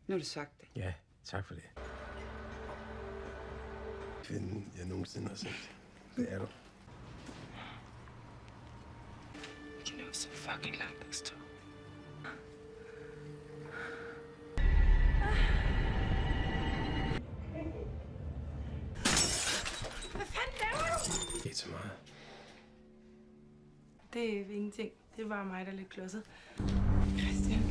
Nu har du sagt det. Ja, tak for det. Kvinden, jeg nogensinde har set. Det er du. Vi kan nå så fucking langt at stå. Hvad fanden laver du? Ikke så meget. Det er ingenting. Det er bare mig, der er lidt klodset. Christian.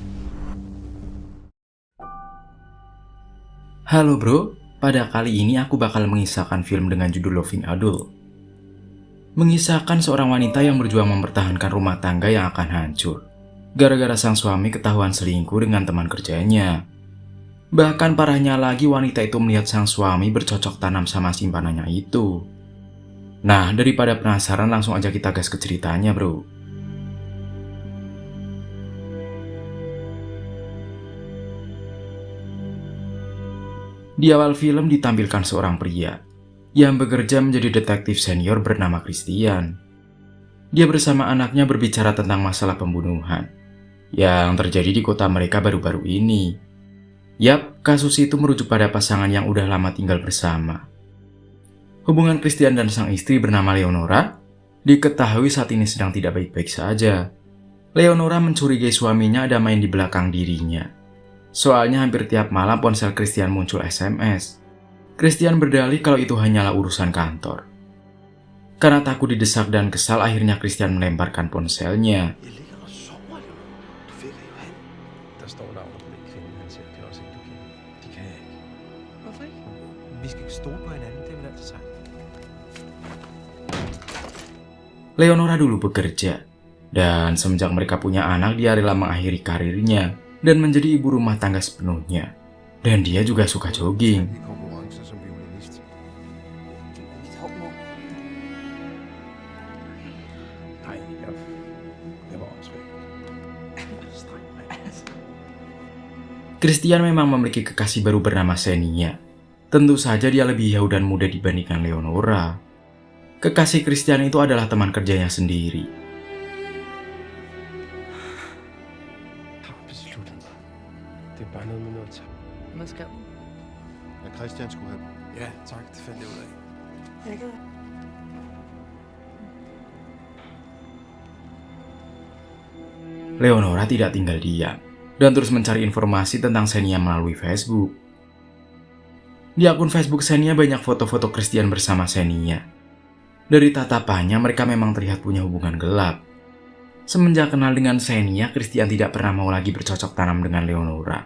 Halo bro, pada kali ini aku bakal mengisahkan film dengan judul Loving Adult. Mengisahkan seorang wanita yang berjuang mempertahankan rumah tangga yang akan hancur gara-gara sang suami ketahuan selingkuh dengan teman kerjanya. Bahkan parahnya lagi, wanita itu melihat sang suami bercocok tanam sama simpanannya itu. Nah, daripada penasaran, langsung aja kita gas ke ceritanya bro. Di awal film ditampilkan seorang pria yang bekerja menjadi detektif senior bernama Christian. Dia bersama anaknya berbicara tentang masalah pembunuhan yang terjadi di kota mereka baru-baru ini. Yap, kasus itu merujuk pada pasangan yang udah lama tinggal bersama. Hubungan Christian dan sang istri bernama Leonora diketahui saat ini sedang tidak baik-baik saja. Leonora mencurigai suaminya ada main di belakang dirinya. Soalnya hampir tiap malam ponsel Christian muncul SMS. Christian berdalih kalau itu hanyalah urusan kantor. Karena takut didesak dan kesal, akhirnya Christian melemparkan ponselnya. Jeg ligger og sover, Leonora. Du vækker jo han. Der står navnet på den kvinde, han ser. Det er også en, du kender. Det kan jeg ikke. Hvorfor ikke? Vi skal stole på hinanden, det har vi altid sagt. Leonora dulu bekerja, dan semenjak mereka punya anak, dia rela mengakhiri karirnya dan menjadi ibu rumah tangga sepenuhnya. Dan dia juga suka jogging. I konkurrencer som violinist. Mit hår må. Nej, jeg var også væk. Streng, nej. Christian memang memiliki kekasih baru bernama Xenia. Tentu saja dia lebih jauh dan muda dibandingkan Leonora. Kekasih Christian itu adalah teman kerjanya sendiri. Jeg har besluttet mig. Det er bare noget med noget tak. Hvad skrev hun? Ja, Christian skulle have. Ja, tak. Det fandt jeg ud af. Jeg er ked af. Leonora tidak tinggal diam dan terus mencari informasi tentang Xenia melalui Facebook. Di akun Facebook Xenia banyak foto-foto Christian bersama Xenia. Dari tatapannya mereka memang terlihat punya hubungan gelap. Semenjak kenal dengan Xenia, Christian tidak pernah mau lagi bercocok tanam dengan Leonora.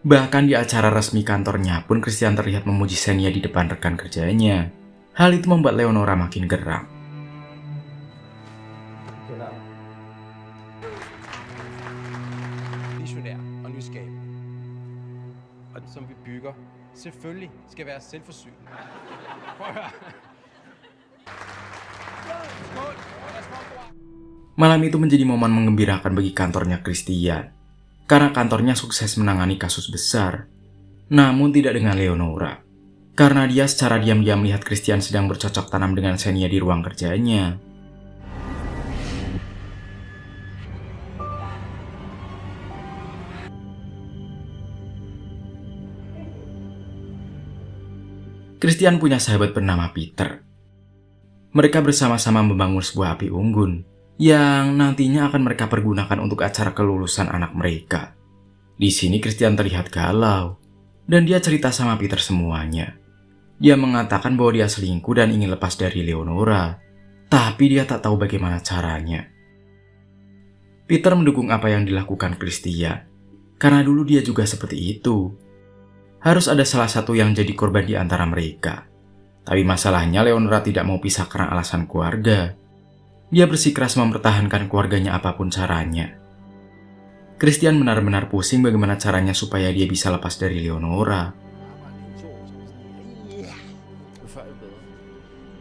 Bahkan di acara resmi kantornya pun Christian terlihat memuji Xenia di depan rekan kerjanya. Hal itu membuat Leonora makin geram. Visionær og nyskabende. Og som vi bygger, selvfølgelig skal være selvforsynende. Prøv at høre. Skål! Malam itu menjadi momen menggembirakan bagi kantornya Christian, karena kantornya sukses menangani kasus besar. Namun tidak dengan Leonora, karena dia secara diam-diam melihat Christian sedang bercocok tanam dengan Xenia di ruang kerjanya. Christian punya sahabat bernama Peter. Mereka bersama-sama membangun sebuah api unggun yang nantinya akan mereka pergunakan untuk acara kelulusan anak mereka. Di sini Christian terlihat galau, dan dia cerita sama Peter semuanya. Dia mengatakan bahwa dia selingkuh dan ingin lepas dari Leonora, tapi dia tak tahu bagaimana caranya. Peter mendukung apa yang dilakukan Christian, karena dulu dia juga seperti itu. Harus ada salah satu yang jadi korban di antara mereka. Tapi masalahnya Leonora tidak mau pisah karena alasan keluarga. Dia bersikeras mempertahankan keluarganya apapun caranya. Christian benar-benar pusing bagaimana caranya supaya dia bisa lepas dari Leonora. Nu får jeg det bedre.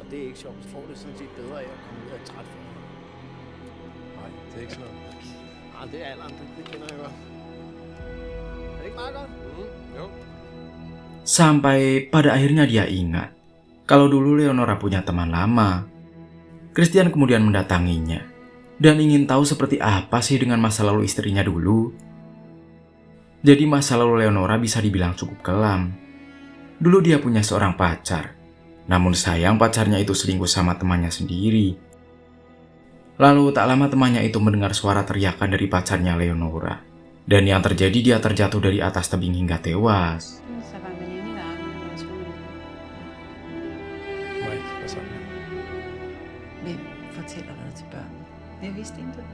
Og det er ikke sjovt. Så får det sådan set bedre af at komme ud af et træt forhold. Nej, det er ikke sådan noget. Nej, det er alderen. Det kender jeg godt. Er det ikke meget godt? Jo. Sampai pada akhirnya dia ingat kalau dulu Leonora punya teman lama. Christian kemudian mendatanginya dan ingin tahu seperti apa sih dengan masa lalu istrinya dulu. Jadi masa lalu Leonora bisa dibilang cukup kelam. Dulu dia punya seorang pacar, namun sayang pacarnya itu selingkuh sama temannya sendiri. Lalu tak lama temannya itu mendengar suara teriakan dari pacarnya Leonora. Dan yang terjadi dia terjatuh dari atas tebing hingga tewas. Så var en veninde i armen, og jeg skulle Mike, hvad så? Hvem fortæller noget til børn? Jeg vidste intet.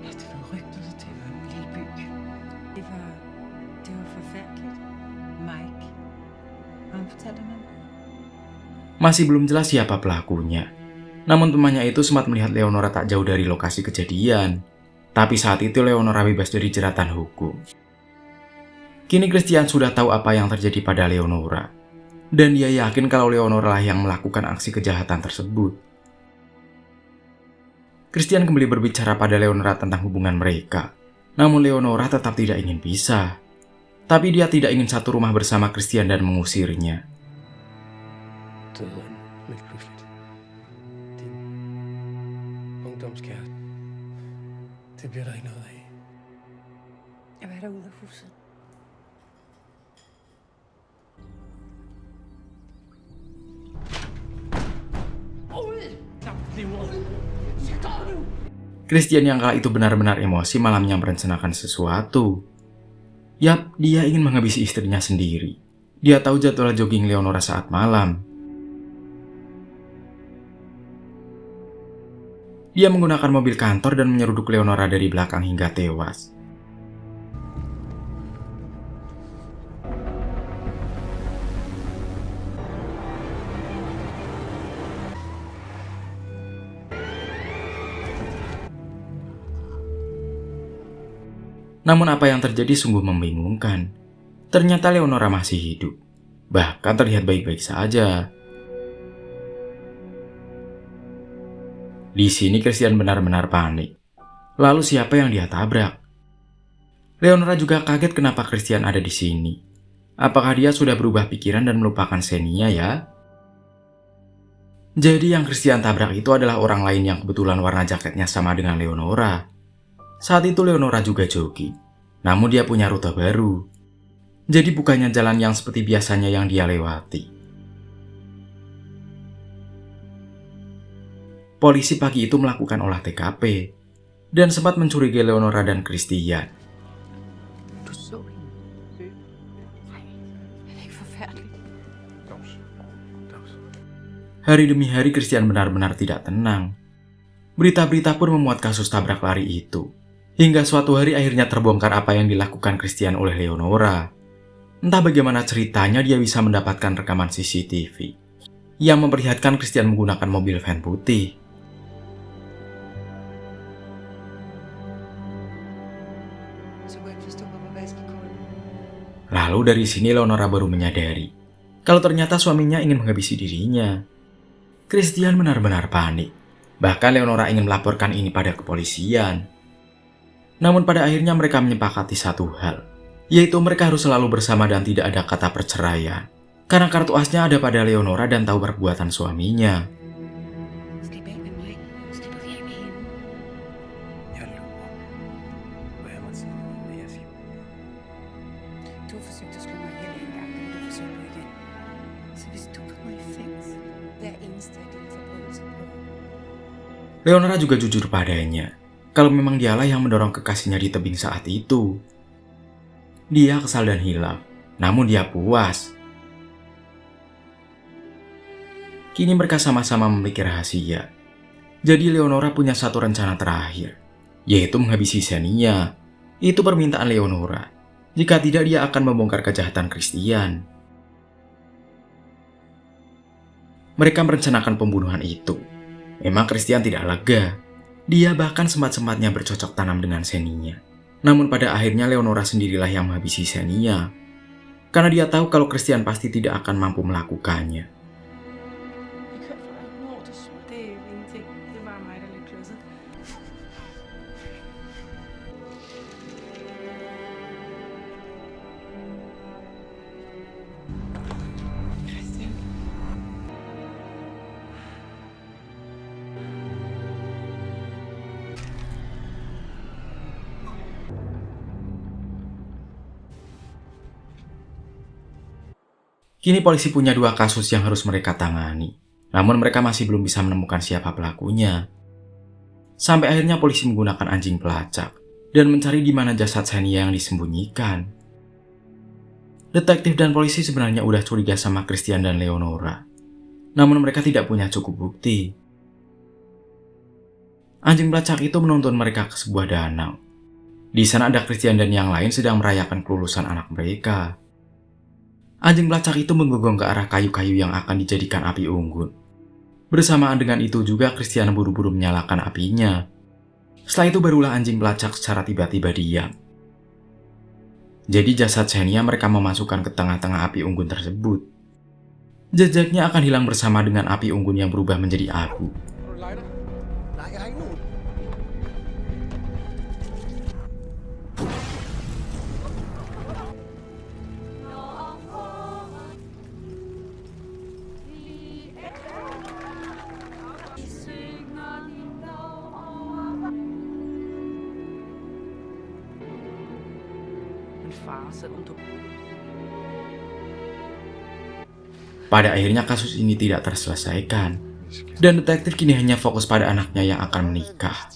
Ja, det var rygtet, at det var en lille by. Det var forfærdeligt. Mike. Og han fortalte mig. Masih belum jelas siapa pelakunya. Namun temannya itu sempat melihat Leonora tak jauh dari lokasi kejadian. Tapi saat itu Leonora bebas dari jeratan hukum. Kini Christian sudah tahu apa yang terjadi pada Leonora. Dan dia yakin kalau Leonora lah yang melakukan aksi kejahatan tersebut. Christian kembali berbicara pada Leonora tentang hubungan mereka. Namun Leonora tetap tidak ingin pisah. Tapi dia tidak ingin satu rumah bersama Christian dan mengusirnya. Døden lidt pludseligt. Din ungdomskæreste. Det bliver der ikke noget af. Jeg var derude af huset. Christian yang kala itu benar-benar emosi malamnya merencanakan sesuatu. Yap, dia ingin menghabisi istrinya sendiri. Dia tahu jadwal jogging Leonora saat malam. Dia menggunakan mobil kantor dan menyeruduk Leonora dari belakang hingga tewas. Namun apa yang terjadi sungguh membingungkan. Ternyata Leonora masih hidup. Bahkan terlihat baik-baik saja. Di sini Christian benar-benar panik. Lalu siapa yang dia tabrak? Leonora juga kaget kenapa Christian ada di sini. Apakah dia sudah berubah pikiran dan melupakan Xenia ya? Jadi yang Christian tabrak itu adalah orang lain yang kebetulan warna jaketnya sama dengan Leonora. Saat itu Leonora juga jogging. Namun dia punya rute baru. Jadi bukannya jalan yang seperti biasanya yang dia lewati. Polisi pagi itu melakukan olah TKP dan sempat mencurigai Leonora dan Christian. Du så hende. Nej, er det ikke forfærdeligt? Daus. Hari demi hari Christian benar-benar tidak tenang. Berita-berita pun memuat kasus tabrak lari itu. Hingga suatu hari akhirnya terbongkar apa yang dilakukan Christian oleh Leonora. Entah bagaimana ceritanya dia bisa mendapatkan rekaman CCTV yang memperlihatkan Christian menggunakan mobil van putih. Så kunne jeg ikke forstå, hvorfor vaskekålen. Lalu dari sini Leonora baru menyadari kalau ternyata suaminya ingin menghabisi dirinya. Christian benar-benar panik. Bahkan Leonora ingin melaporkan ini pada kepolisian. Namun pada akhirnya mereka menyepakati satu hal, yaitu mereka harus selalu bersama dan tidak ada kata perceraian. Karena kartu asnya ada pada Leonora dan tahu perbuatan suaminya. Slip af med mig. Slipper vi af med hende. Jeg lover. Hvad jeg må sige, hvad jeg siger. Du har forsøgt at slå mig ihjel en gang, men du forsøger du igen. Så hvis du kommer i fængsel, hver eneste af dine forbrydelser på. Leonora juga jujur padanya kalau memang dialah yang mendorong kekasihnya di tebing saat itu. Dia kesal dan hilaf, namun dia puas. Kini mereka sama-sama memiliki rahasia. Jadi Leonora punya satu rencana terakhir, yaitu menghabisi Xenia. Itu permintaan Leonora. Jika tidak, dia akan membongkar kejahatan Christian. Mereka merencanakan pembunuhan itu. Memang Christian tidak lega. Dia bahkan sempat-sempatnya bercocok tanam dengan Xenia. Namun pada akhirnya Leonora sendirilah yang menghabisi Xenia. Karena dia tahu kalau Christian pasti tidak akan mampu melakukannya. Det er ingenting. Det var mig, der er lidt klodset. Christian. Kini polisi punya 2 kasus yang harus mereka tangani. Namun mereka masih belum bisa menemukan siapa pelakunya. Sampai akhirnya polisi menggunakan anjing pelacak dan mencari di mana jasad Xenia yang disembunyikan. Detektif dan polisi sebenarnya udah curiga sama Christian dan Leonora. Namun mereka tidak punya cukup bukti. Anjing pelacak itu menuntun mereka ke sebuah danau. Di sana ada Christian dan yang lain sedang merayakan kelulusan anak mereka. Anjing pelacak itu menggonggong ke arah kayu-kayu yang akan dijadikan api unggun. Bersamaan dengan itu juga Christian buru-buru menyalakan apinya. Setelah itu barulah anjing pelacak secara tiba-tiba diam. Jadi jasad Xenia mereka memasukkan ke tengah-tengah api unggun tersebut. Jejaknya akan hilang bersama dengan api unggun yang berubah menjadi abu. Nej, jeg har ikke nogen. Men far, selvom du... Pada akhirnya kasus ini tidak terselesaikan. Dan detektif kini hanya fokus pada anaknya yang akan menikah.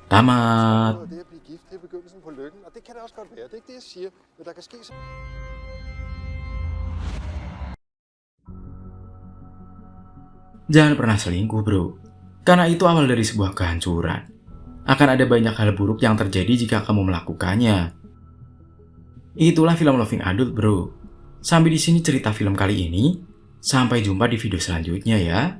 Tamat. Det at blive gift, det er begyndelsen på lykken, og det kan det også godt være. Det er ikke det, jeg siger, men der kan ske så... Jangan pernah selingkuh, bro. Karena itu awal dari sebuah kehancuran. Akan ada banyak hal buruk yang terjadi jika kamu melakukannya. Itulah film Loving Adult, bro. Sampai di sini cerita film kali ini. Sampai jumpa di video selanjutnya ya.